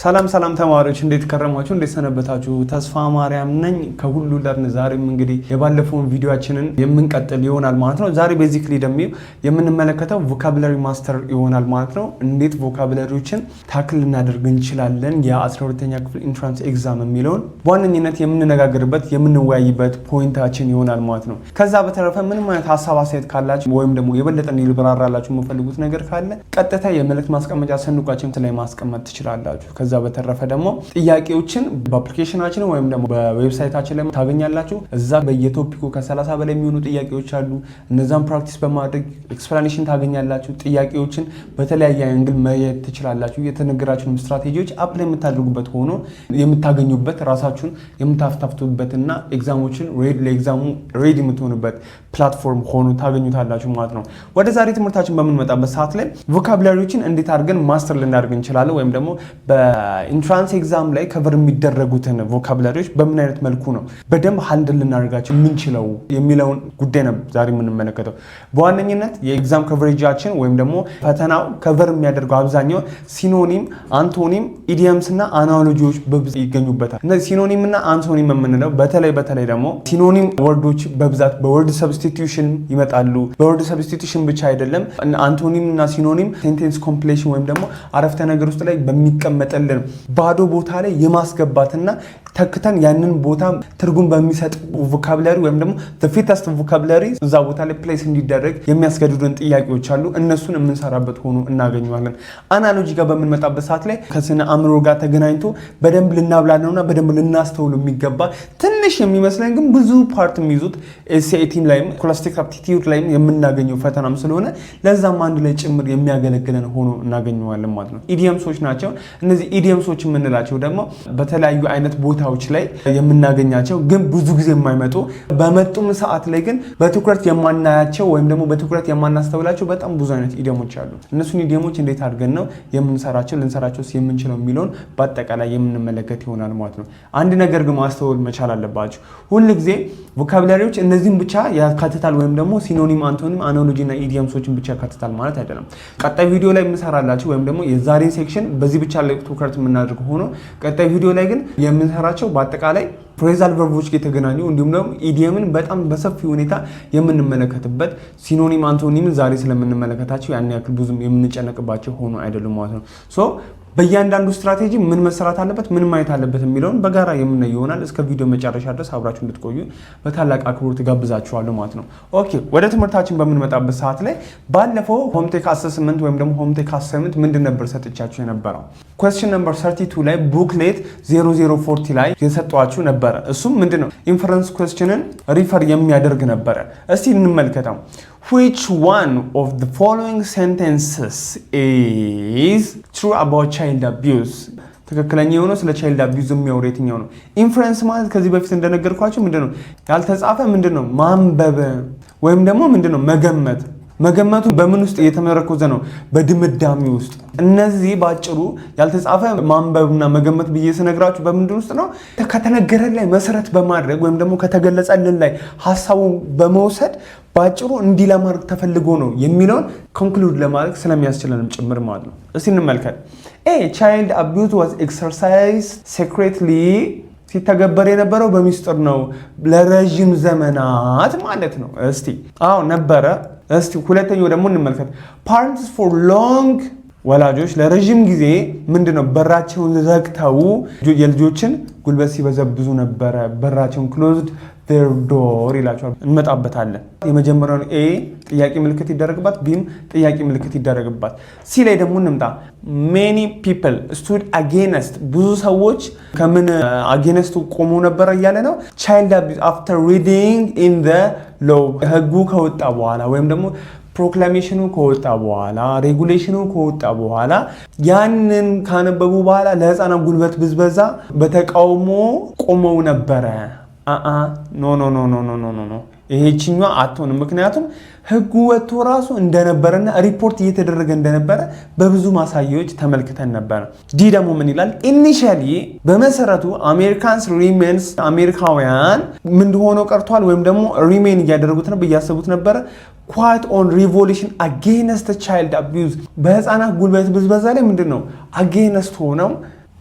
ሰላም ተማሪዎች እንዴት ከረማችሁ እንዴት ሰነበታችሁ ተስፋ ማርያም ነኝ ከሁሉ ለርን ዛሬም እንግዲህ የባለፈውን ቪዲዮአችንን የምንቀጥል ይሆናል ማለት ነው ዛሬ ቤዚክሊ ደግሞ የምንመለከተው ቮካቡላሪ ማስተር ይሆናል ማለት ነው እንዴት ቮካቡላሪዎችን ታክል እናደርግ እንችላለን የ12ኛ ክፍል ኢንትራንስ ኤግዛም የሚለውን በዋነኝነት የምንነጋገርበት የምንወያይበት ፖይንታችን ይሆናል ማለት ነው ከዛ በተረፈ ምንም አይነት ሐሳብ አስተያየት ካላችሁ ወይም ደግሞ የበለጠ እንዲብራራላችሁ የምትፈልጉት ነገር ካለ ቀጥታ የመልእክት ማስቀመጫ ሰንዱቃችን ላይ ማስቀመጥ ትችላላችሁ ከዛ በተረፈ ደግሞ ጥያቄዎችን በአፕሊኬሽናችን ወይም ደግሞ በዌብሳይታችን ላይ ታገኛላችሁ እዛ በየቶፒኩ ከ30 በላይ የሚሆኑ ጥያቄዎች አሉ እነዛን ፕራክቲስ በማድረግ ኤክስፕላኔሽን ታገኛላችሁ ጥያቄዎችን በተለያየ አንግል ማየት ትችላላችሁ የተነገራችሁን ስትራቴጂዎች አፕላይ የምታደርጉበት ሆኖ የምታገኙበት ራሳችሁን የምታፍታፍቱበትና ኤግዛሞችን ለኤግዛሙ ሬዲ የምትሆኑበት ፕላትፎርም ሆኖ ታገኙታላችሁ ማለት ነው ወደ ዛሬ ትምህርታችን በምንመጣበት ሰዓት ላይ ቮካቡላሪዎችን እንዴት አድርገን ማስተር ልናደርግ እንችላለን ወይም ደግሞ በኢንትራንስ ኤግዛም ላይ ከቨር የሚደረጉትን ቮካቡላሪዎች በምን አይነት መልኩ ነው በደንብ ሃንድል ልናደርጋቸው የምንችለው የሚለውን ጉዳይ ነው ዛሬ የምንመለከተው በዋነኝነት የኤግዛም ከቨሬጃችን ወይም ደግሞ ፈተናው ከቨር የሚያደርገው አብዛኛው ሲኖኒም አንቶኒም ኢዲየምስ እና አናሎጂዎች በብዛት ይገኙበታል እነዚህ ሲኖኒም እና አንቶኒም የምንለው በተለይ ደግሞ ሲኖኒም ወርዶች በብዛት በወርድ ሰብስቲቲዩሽን ይመጣሉ በወርድ ሰብስቲቲዩሽን ብቻ አይደለም አንቶኒም እና ሲኖኒም ሴንቴንስ ኮምፕሌሽን ወይም ደግሞ አረፍተ ነገር ውስጥ ላይ በሚቀመጥልን ባዶ ቦታ ላይ የማስገባትና ተክተን ያንን ቦታ ትርጉም በሚሰጥ ቮካቡላሪ ወይም ደግሞ the fittest vocabulary እዛ ቦታ ላይ ፕሌስ እንዲደረግ የሚያስገድዱን ጥያቄዎች አሉ እነሱን የምንሰራበት ሆኖ እናገኘዋለን አናሎጂ ጋር በምንመጣበት ሰዓት ላይ ከስነ አእምሮ ጋር ተገናኝቶ በደንብ ልናብላልነውና በደንብ ልናስተውሉ የሚገባ ትንሽ የሚመስለን ግን ብዙ ፓርት የሚይዙት SAT ላይም ኮላስቲክ አፕቲቲዩድ ላይም የምናገኘው ፈተናም ስለሆነ ለዛም አንድ ላይ ጭምር የሚያገለግለን ሆኖ እናገኘዋለን ማለት ነው ኢዲየምሶች ናቸው እነዚህ ኢዲየምሶች የምንላቸው ደግሞ በተለያዩ አይነት ቦታዎች ላይ የምናገኛቸው ግን ብዙ ጊዜ የማይመጡ በመጡም ሰዓት ላይ ግን በትኩረት የማናያቸው ወይም ደግሞ በትኩረት የማናስተውላቸው በጣም ብዙ አይነት ኢዲየሞች አሉ እነሱን ኢዲየሞች እንዴት አድርገን ነው ልንሰራቸው የምንችለው የሚለውን በአጠቃላይ የምንመለከት ይሆናል ማለት ነው አንድ ነገር ግን ማስተዋል መቻል አለባችሁ ሁሉ ጊዜ ቮካቡላሪዎች እነዚህን ብቻ ያካትታል ወይም ደግሞ ሲኖኒም አንቶኒም አናሎጂ እና ኢዲየምሶችን ብቻ ያካትታል ማለት አይደለም ቀጣይ ቪዲዮ ላይ የምንሰራላችሁ ወይም ደግሞ የዛሬን ሴክሽን በዚህ ብቻ ላይ ትኩረት የምናደርግ ሆኖ ቀጣይ ቪዲዮ ላይ ግን የምንሰራቸው በአጠቃላይ ፍሬዛል ቨርቦች ጋር የተገናኙ እንዲሁም ደግሞ ኢዲየምን በጣም በሰፊ ሁኔታ የምንመለከትበት ሲኖኒም አንቶኒም ዛሬ ስለምንመለከታቸው ያን ያክል ብዙም የምንጨነቅባቸው ሆኖ አይደሉም ማለት ነው ሶ በእያንዳንዱ ስትራቴጂ ምን መሰራት አለበት ምን ማየት አለበት የሚለውን በጋራ የምናየው ይሆናል እስከ ቪዲዮ መጨረሻ ድረስ አብራችሁ እንድትቆዩ በታላቅ አክብሮት ጋብዛችኋለሁ ማለት ነው ኦኬ ወደ ትምህርታችን በምንመጣበት ሰዓት ላይ ባለፈው ሆምቴክ አሰስመንት ወይም ደግሞ ሆምቴክ አሳይመንት ምንድን ነበር ሰጥቻችሁ የነበረው question number 32 ላይ ቡክሌት 0040 ላይ የሰጧችሁ ነበር እሱም ምንድነው ኢንፈረንስ questionን ሪፈር የሚያደርግ ነበር እስቲ እንመልከተው Which one of the following sentences is true about child abuse? ትክክለኛ የሆነው ስለ child abuse የሚያወራ የትኛው ነው? ኢንፈረንስ ማለት ከዚህ በፊት እንደነገርኳችሁ ምንድነው? ያልተጻፈ ምንድነው? ማንበብ ወይም ደግሞ ምንድነው? መገመቱ በምን ውስጥ የተመረኮዘ ነው በድምዳሜ ውስጥ እነዚህ ባጭሩ ያልተጻፈ ማንበብና መገመት ብዬ ስነግራችሁ በምንድን ውስጥ ነው ከተነገረን ላይ መሰረት በማድረግ ወይም ደግሞ ከተገለጸልን ላይ ሐሳቡ በመውሰድ ባጭሩ እንዲህ ለማድረግ ተፈልጎ ነው የሚለውን ኮንክሉድ ለማድረግ ስለሚያስችለንም ጭምር ማለት ነው እስቲ እንመልከት child abuse was exercised secretly ሲተገበር የነበረው በሚስጥር ነው ለረጅም ዘመናት ማለት ነው እስቲ ነበረ እስቲ ሁለተኛው ደግሞ እንመልከት parents for long ወላጆች ለረጅም ጊዜ ምንድነው በራቸውን ዘግተው የልጆችን ጉልበት ሲበዘብዙ ነበር በራቸውን closed their door ይላቸዋል እንመጣበታለን የመጀመሪያውን A ጥያቄ ምልክት ይደረግባት ቢም ጥያቄ ምልክት ይደረግባት ሲ ላይ ደግሞ እንምጣ many people stood against ብዙ ሰዎች ከምን against ቆሞ ነበር እያለ ነው child abuse after reading in the law ህጉ ከወጣ በኋላ ወይም ደግሞ ፕሮክላሜሽኑ ከወጣ በኋላ ሬጉሌሽኑ ከወጣ በኋላ ያንን ካነበቡ በኋላ ለህፃናት ጉልበት ብዝበዛ በተቃውሞ ቆመው ነበር ኖ ይሄችኛው አትሆንም ምክንያቱም ህጉ ወጥቶ ራሱ እንደነበረና ሪፖርት እየተደረገ እንደነበረ በብዙ ማሳያዎች ተመልክተን ነበር ዲ ደግሞ ምን ይላል ኢኒሺያሊ በመሰረቱ አሜሪካንስ ሪሜንስ አሜሪካውያን ምን ሆነው ቀርቷል ወይም ደግሞ ሪሜን እያደረጉት ነው በያሰቡት ነበር quite on revolution against the child abuse በህፃናት ጉልበት ብዝበዛ ላይ ምንድነው against ሆነው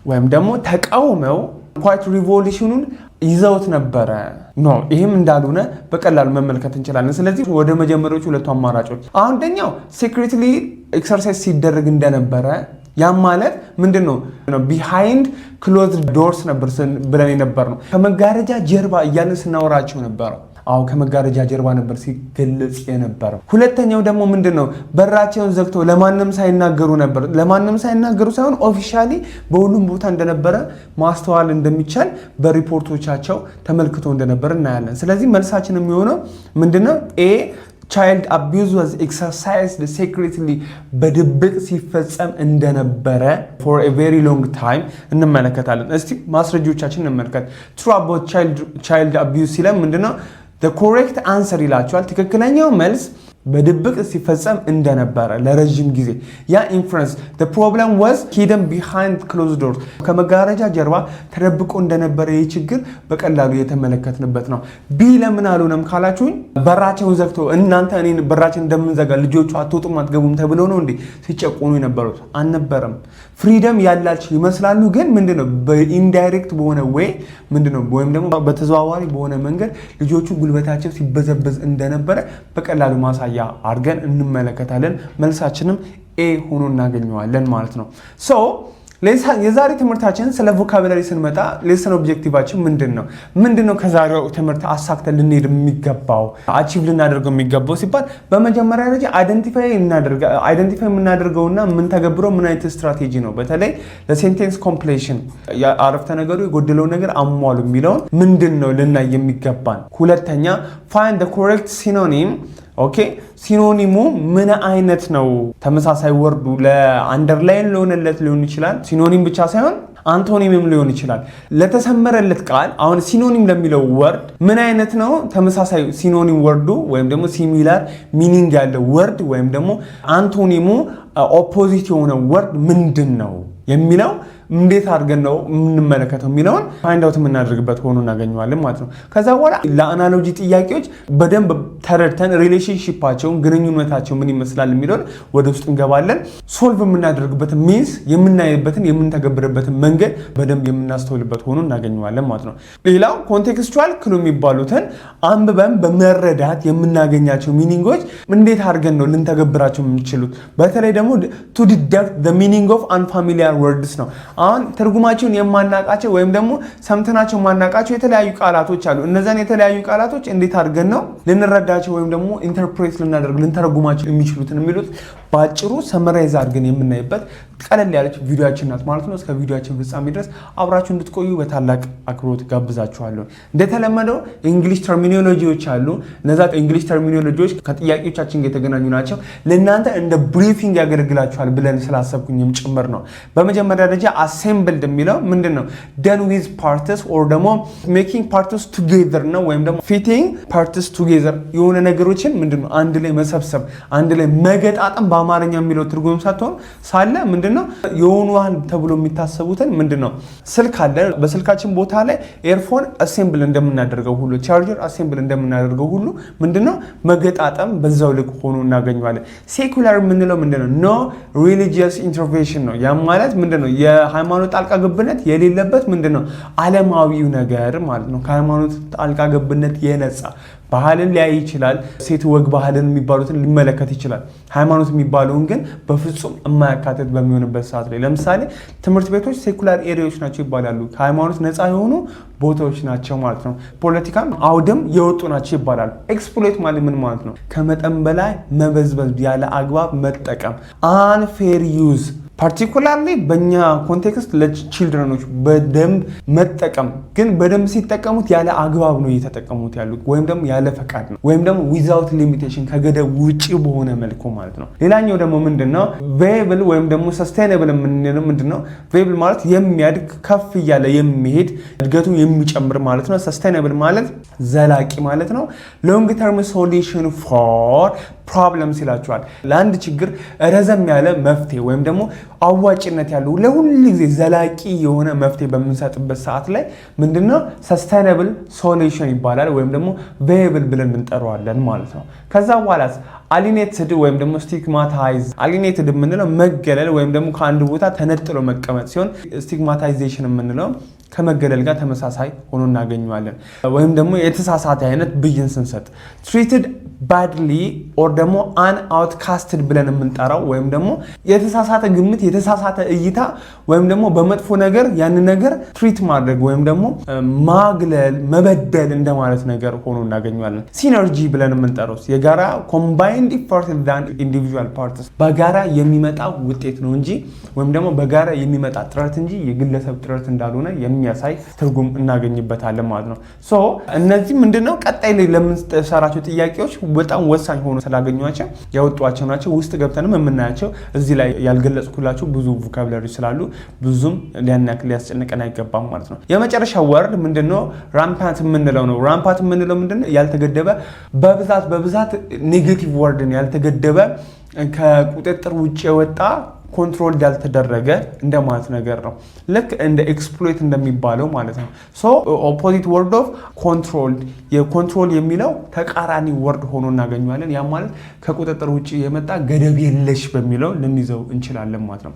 ወይም ደግሞ ተቃውመው ኳይት ሪቮሉሽኑን ይዘውት ነበረ ኖ ይሄም እንዳልሆነ በቀላሉ መመልከት እንችላለን። ስለዚህ ወደ መጀመሪያዎቹ ሁለቱ አማራጮች አንደኛው ሴክሬትሊ ኤክሰርሳይዝ ሲደረግ እንደነበረ ያ ማለት ምንድነው ቢሃይንድ ክሎዝድ ዶርስ ነበር ብለን ነበር ነው ከመጋረጃ ጀርባ እያልን ስናወራቸው ነበር። አው ከመጋረጃ ጀርባ ነበር ሲገለጽ የነበረው። ሁለተኛው ደግሞ ምንድነው በራቸውን ዘግተው ለማንም ሳይናገሩ ነበር። ለማንም ሳይናገሩ ሳይሆን ኦፊሻሊ በሁሉም ቦታ እንደነበረ ማስተዋል እንደሚቻል በሪፖርቶቻቸው ተመልክቶ እንደነበር እናያለን። ስለዚህ መልሳችን የሚሆነው ምንድነው ኤ child abuse was exercised secretly በድብቅ ሲፈጸም እንደነበረ for a very long time እንመለከታለን። እስቲ ማስረጃዎቻችን እንመልከት። true about child abuse ሲለም ምንድነው the correct answer ይላቸዋል። ትክክለኛው መልስ በድብቅ ሲፈጸም እንደነበረ ለረጅም ጊዜ ያ ኢንፈረንስ the problem was hidden behind closed doors ከመጋረጃ ጀርባ ተደብቆ እንደነበረ ይህ ችግር በቀላሉ የተመለከትንበት ነው። ቢ ለምን አልሆነም ካላችሁኝ በራቸውን ዘግተው እናንተ እኔን በራችን እንደምንዘጋ ልጆቹ አትወጡም አትገቡም ተብለው ነው እንዴ ሲጨቆኑ የነበሩት? አልነበረም። ፍሪደም ያላችሁ ይመስላሉ፣ ግን ምንድነው በኢንዳይሬክት በሆነ ወይ ምንድነው ወይም ደግሞ በተዘዋዋሪ በሆነ መንገድ ልጆቹ ጉልበታቸው ሲበዘበዝ እንደነበረ በቀላሉ ማሳያ አድርገን እንመለከታለን። መልሳችንም ኤ ሆኖ እናገኘዋለን ማለት ነው። ሶ የዛሬ ትምህርታችን ስለ ቮካቡላሪ ስንመጣ ሌሰን ኦብጀክቲቫችን ምንድነው ከዛሬው ትምህርት አሳክተን ልንሄድ የሚገባው አቺቭ ልናደርገው የሚገባው ሲባል በመጀመሪያ ደረጃ አይደንቲፋይ የምናደርገውና የምንተገብረው ምን አይነት ስትራቴጂ ነው። በተለይ ለሴንቴንስ ኮምፕሌሽን አረፍተ ነገሩ የጎደለው ነገር አሟሉ የሚለውን ምንድነው ልናይ የሚገባን። ሁለተኛ find the correct synonym ኦኬ ሲኖኒሙ ምን አይነት ነው? ተመሳሳይ ወርዱ ለአንደርላይን ለሆነለት ሊሆን ይችላል። ሲኖኒም ብቻ ሳይሆን አንቶኒምም ሊሆን ይችላል። ለተሰመረለት ቃል አሁን ሲኖኒም ለሚለው ወርድ ምን አይነት ነው ተመሳሳይ ሲኖኒም ወርዱ ወይም ደግሞ ሲሚላር ሚኒንግ ያለው ወርድ ወይም ደግሞ አንቶኒሙ ኦፖዚት የሆነ ወርድ ምንድን ነው የሚለው እንዴት አድርገን ነው የምንመለከተው የሚለውን ፋይንድ አውት የምናደርግበት ሆኖ እናገኘዋለን ማለት ነው። ከዛ በኋላ ለአናሎጂ ጥያቄዎች በደንብ ተረድተን ሪሌሽንሺፓቸውን ግንኙነታቸው ምን ይመስላል የሚለውን ወደ ውስጥ እንገባለን። ሶልቭ የምናደርግበት ሚንስ የምናይበትን የምንተገብርበትን መንገድ በደንብ የምናስተውልበት ሆኖ እናገኘዋለን ማለት ነው። ሌላው ኮንቴክስቹዋል ክሉ የሚባሉትን አንብበን በመረዳት የምናገኛቸው ሚኒንጎች እንዴት አድርገን ነው ልንተገብራቸው የምንችሉት። በተለይ ደግሞ ቱ ዲዳክት the meaning of unfamiliar words ነው። አሁን ትርጉማቸውን የማናቃቸው ወይም ደግሞ ሰምተናቸው ማናቃቸው የተለያዩ ቃላቶች አሉ። እነዛን የተለያዩ ቃላቶች እንዴት አድርገን ነው ልንረዳቸው ወይም ደግሞ ኢንተርፕሬት ልንተረጉማቸው የሚችሉትን የሚሉት ባጭሩ ሰመራይዝ አድርገን የምናይበት ቀለል ያለች ቪዲዮአችን ናት ማለት ነው። እስከ ቪዲዮአችን ፍጻሜ ድረስ አብራችሁ እንድትቆዩ በታላቅ አክብሮት ጋብዛችኋለሁ። እንደተለመደው እንግሊሽ ተርሚኖሎጂዎች አሉ። እነዛ እንግሊሽ ተርሚኖሎጂዎች ከጥያቄዎቻችን ጋር የተገናኙ ናቸው። ለእናንተ እንደ ብሪፊንግ ያገለግላችኋል ብለን ስላሰብኩኝም ጭምር ነው። በመጀመሪያ ደረጃ assembled የሚለው ምንድነው? done with parts or ደግሞ making parts together ነው ወይም ደግሞ fitting parts together የሆነ ነገሮችን ምንድነው አንድ ላይ መሰብሰብ አንድ ላይ መገጣጠም በአማርኛ የሚለው ትርጉም ሳትሆን ሳለ ምንድነው የሆኑዋን ተብሎ የሚታሰቡትን ምንድነው ስልክ አለ። በስልካችን ቦታ ላይ ኤርፎን አሴምብል እንደምናደርገው ሁሉ ቻርጀር አሴምብል እንደምናደርገው ሁሉ ምንድነው መገጣጠም በዛው ልክ ሆኖ እናገኘዋለን። ሴኩላር የምንለው ምንድነው? ኖ ሪሊጂየስ ኢንተርቬንሽን ነው። ያ ማለት ምንድነው የሃይማኖት ጣልቃ ገብነት የሌለበት ምንድነው ዓለማዊው ነገር ማለት ነው። ከሃይማኖት ጣልቃ ገብነት የነጻ ባህልን ሊያይ ይችላል። ሴት ወግ ባህልን የሚባሉትን ሊመለከት ይችላል። ሃይማኖት የሚባለውን ግን በፍጹም የማያካትት በሚሆንበት ሰዓት ላይ ለምሳሌ ትምህርት ቤቶች ሴኩላር ኤሪያዎች ናቸው ይባላሉ። ከሃይማኖት ነፃ የሆኑ ቦታዎች ናቸው ማለት ነው። ፖለቲካም አውድም የወጡ ናቸው ይባላሉ። ኤክስፕሎይት ማለት ምን ማለት ነው? ከመጠን በላይ መበዝበዝ፣ ያለ አግባብ መጠቀም፣ አንፌር ዩዝ ፓርቲኩላርሊ በእኛ ኮንቴክስት ለቺልድረኖች በደንብ መጠቀም ግን በደንብ ሲጠቀሙት ያለ አግባብ ነው እየተጠቀሙት ያሉት ወይም ደግሞ ያለ ፈቃድ ነው ወይም ደግሞ ዊዛውት ሊሚቴሽን ከገደብ ውጪ በሆነ መልኩ ማለት ነው። ሌላኛው ደግሞ ምንድነው ቬብል ወይም ደግሞ ሰስቴይነብል የምንለው ምንድነው? ቬብል ማለት የሚያድግ ከፍ እያለ የሚሄድ እድገቱ የሚጨምር ማለት ነው። ሰስቴይነብል ማለት ዘላቂ ማለት ነው። ሎንግ ተርም ሶሉሽን ፎር ፕሮብለምስ ይላቸዋል። ለአንድ ችግር ረዘም ያለ መፍትሄ ወይም ደግሞ አዋጭነት ያለው ለሁሉ ጊዜ ዘላቂ የሆነ መፍትሄ በምንሰጥበት ሰዓት ላይ ምንድነው ሰስቴይነብል ሶሉሽን ይባላል ወይም ደግሞ ቬብል ብለን እንጠራዋለን ማለት ነው። ከዛ በኋላ አሊኔትድ ወይም ደግሞ ስቲግማታይዝ አሊኔትድ የምንለው መገለል ወይም ደግሞ ከአንድ ቦታ ተነጥሎ መቀመጥ ሲሆን ስቲግማታይዜሽን የምንለው ከመገለል ጋር ተመሳሳይ ሆኖ እናገኘዋለን። ወይም ደግሞ የተሳሳተ አይነት ብይን ስንሰጥ ትሪትድ ባድሊ ኦር ደግሞ አን አውትካስትድ ብለን የምንጠራው ወይም ደግሞ የተሳሳተ ግምት የተሳሳተ እይታ ወይም ደግሞ በመጥፎ ነገር ያንን ነገር ትሪት ማድረግ ወይም ደግሞ ማግለል መበደል እንደማለት ነገር ሆኖ እናገኘዋለን። ሲነርጂ ብለን የምንጠራው የጋራ ኮምባይንድ ኢፈርት ዳን ኢንዲቪጁዋል ፓርትስ በጋራ የሚመጣ ውጤት ነው እንጂ ወይም ደግሞ በጋራ የሚመጣ ጥረት እንጂ የግለሰብ ጥረት እንዳልሆነ የሚያሳይ ትርጉም እናገኝበታለን ማለት ነው። ሶ እነዚህ ምንድነው ቀጣይ ላይ ለምንሰራቸው ጥያቄዎች በጣም ወሳኝ ሆኖ ስላገኟቸው ያወጧቸው ናቸው። ውስጥ ገብተንም የምናያቸው እዚህ ላይ ያልገለጽኩላችሁ ብዙ ቮካብላሪ ስላሉ ብዙም ሊያናክል ሊያስጨንቀን አይገባም ማለት ነው። የመጨረሻ ወርድ ምንድነው? ራምፓንት የምንለው ነው። ራምፓንት የምንለው ምንድነው? ያልተገደበ በብዛት ኔጌቲቭ ወርድን ያልተገደበ ከቁጥጥር ውጭ የወጣ ኮንትሮል ያልተደረገ እንደማለት ነገር ነው። ልክ እንደ ኤክስፕሎይት እንደሚባለው ማለት ነው። ሶ ኦፖዚት ወርድ ኦፍ ኮንትሮልድ የኮንትሮል የሚለው ተቃራኒ ወርድ ሆኖ እናገኘዋለን። ያ ማለት ከቁጥጥር ውጭ የመጣ ገደብ የለሽ በሚለው ልንይዘው እንችላለን ማለት ነው።